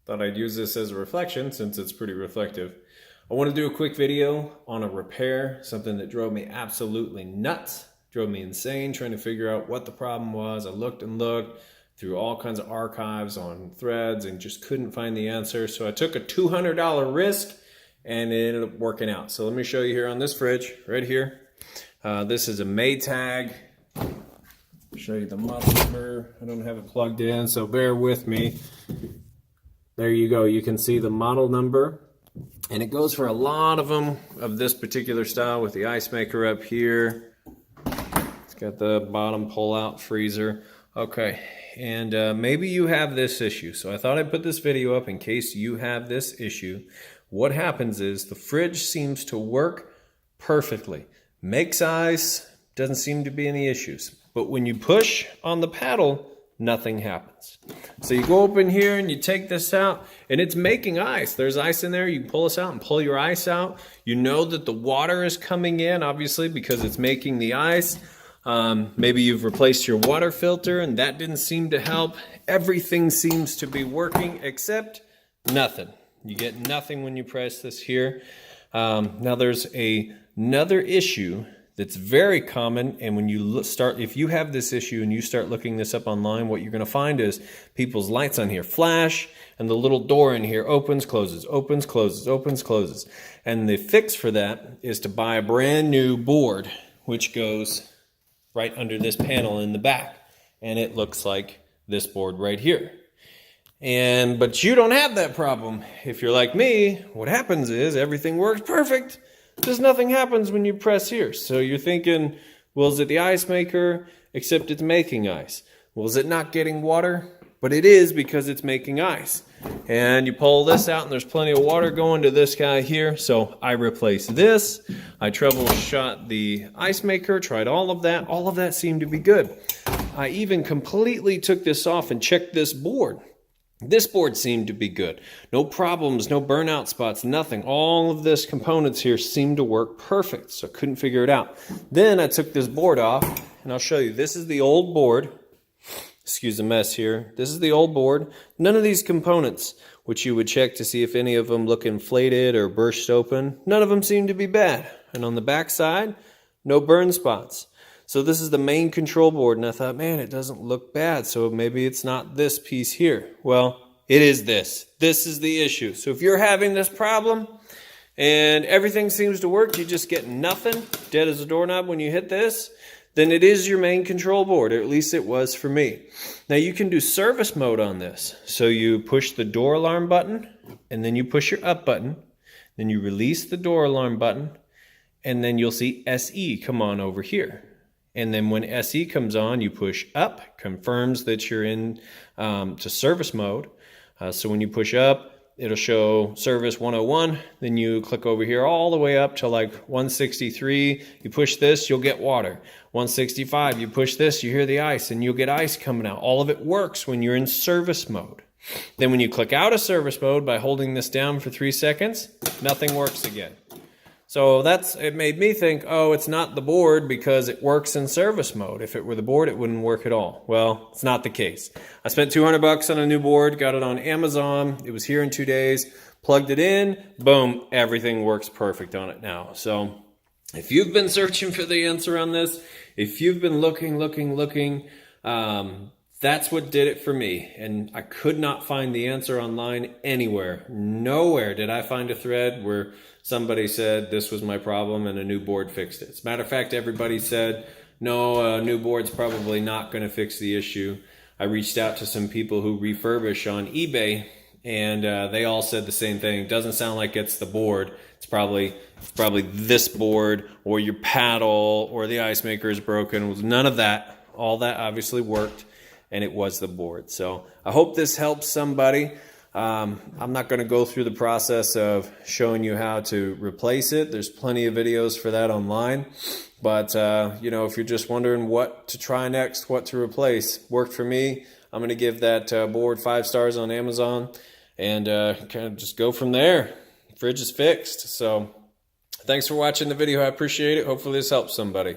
Thought I'd use this as a reflection since it's pretty reflective. I want to do a quick video on a repair, something that drove me absolutely nuts, drove me insane trying to figure out what the problem was. I looked and looked through all kinds of archives on threads and just couldn't find the answer. So I took a $200 risk and it ended up working out. So let me show you here on this fridge right here. This is a Maytag. Show you the model number. I don't have it plugged in, so bear with me. There you go. You can see the model number. And it goes for a lot of them of this particular style with the ice maker up here. It's got the bottom pull-out freezer. Okay, and maybe you have this issue. So I thought I'd put this video up in case you have this issue. What happens is the fridge seems to work perfectly. Makes ice, doesn't seem to be any issues. But when you push on the paddle, nothing happens. So you go up in here and you take this out and it's making ice. There's ice in there. You can pull this out and pull your ice out. You know that the water is coming in, obviously, because it's making the ice. Maybe you've replaced your water filter and that didn't seem to help. Everything seems to be working except nothing. You get nothing when you press this here. Now there's another issue that's very common, and when you if you have this issue and you start looking this up online, what you're going to find is people's lights on here flash, and the little door in here opens, closes, opens, closes, opens, closes. And the fix for that is to buy a brand new board, which goes right under this panel in the back, and it looks like this board right here. But you don't have that problem. If you're like me, what happens is everything works perfect. Just nothing happens when you press here. So you're thinking, well, is it the ice maker? Except it's making ice. Well, is it not getting water? But it is, because it's making ice. And you pull this out and there's plenty of water going to this guy here. So I replaced this. I troubleshot the ice maker, tried all of that. All of that seemed to be good. I even completely took this off and checked this board. This board seemed to be good. No problems, no burnout spots, nothing. All of this components here seemed to work perfect, so I couldn't figure it out. Then I took this board off, and I'll show you. This is the old board. Excuse the mess here. This is the old board. None of these components, which you would check to see if any of them look inflated or burst open, none of them seem to be bad. And on the back side, no burn spots. So this is the main control board, and I thought, man, it doesn't look bad, so maybe it's not this piece here. Well, it is this. This is the issue. So if you're having this problem and everything seems to work, you just get nothing, dead as a doorknob when you hit this, then it is your main control board, or at least it was for me. Now you can do service mode on this. So you push the door alarm button, and then you push your up button, then you release the door alarm button, and then you'll see SE come on over here. And then when SE comes on, you push up, confirms that you're in to service mode. So when you push up, it'll show service 101. Then you click over here all the way up to like 163. You push this, you'll get water. 165, you push this, you hear the ice, and you'll get ice coming out. All of it works when you're in service mode. Then when you click out of service mode by holding this down for 3 seconds, nothing works again. So it made me think, oh, it's not the board because it works in service mode. If it were the board, it wouldn't work at all. Well, it's not the case. I spent $200 on a new board, got it on Amazon. It was here in 2 days, plugged it in, boom, everything works perfect on it now. So if you've been searching for the answer on this, if you've been looking, that's what did it for me. And I could not find the answer online anywhere. Nowhere did I find a thread where somebody said this was my problem and a new board fixed it. As a matter of fact, everybody said, no, a new board's probably not going to fix the issue. I reached out to some people who refurbish on eBay, and they all said the same thing. It doesn't sound like it's the board. It's probably this board or your paddle or the ice maker is broken. It was none of that. All that obviously worked, and it was the board. So I hope this helps somebody. I'm not going to go through the process of showing you how to replace it. There's plenty of videos for that online. But, you know, if you're just wondering what to try next, what to replace, worked for me. I'm going to give that board 5 stars on Amazon and kind of just go from there. Fridge is fixed. So thanks for watching the video. I appreciate it. Hopefully this helps somebody.